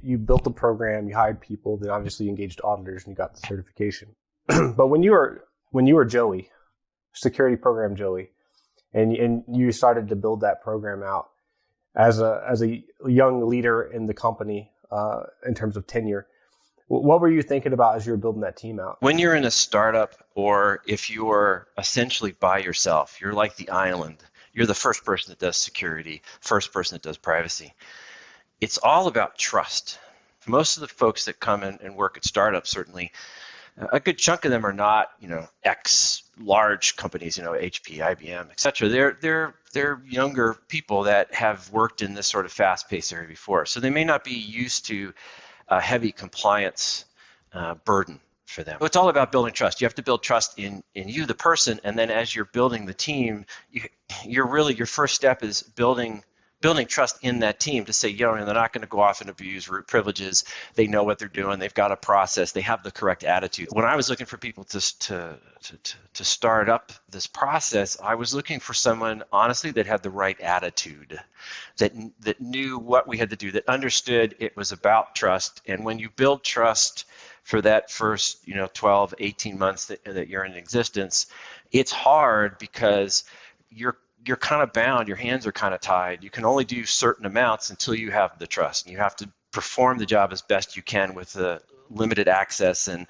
you built the program, you hired people, then obviously you engaged auditors and you got the certification. But when you were Joey, security program Joey, and you started to build that program out as a young leader in the company in terms of tenure, what were you thinking about as you were building that team out? When you're in a startup, or if you're essentially by yourself, you're like the island. You're the first person that does security, first person that does privacy. It's all about trust. Most of the folks that come in and work at startups, certainly, a good chunk of them are not, ex large companies, HP, IBM, et cetera. They're younger people that have worked in this sort of fast-paced area before. So they may not be used to a heavy compliance burden for them. So it's all about building trust. You have to build trust in you, the person, and then as you're building the team, your first step is building trust in that team to say, they're not going to go off and abuse root privileges. They know what they're doing. They've got a process. They have the correct attitude. When I was looking for people to start up this process, I was looking for someone, honestly, that had the right attitude, that knew what we had to do, that understood it was about trust. And when you build trust for that first, 12, 18 months that you're in existence, it's hard because you're kind of bound, your hands are kind of tied. You can only do certain amounts until you have the trust. And you have to perform the job as best you can with the limited access and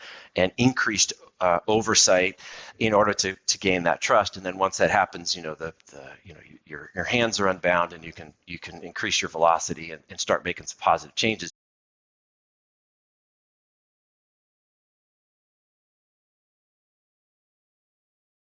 increased oversight in order to gain that trust. And then once that happens, your hands are unbound and you can increase your velocity and start making some positive changes.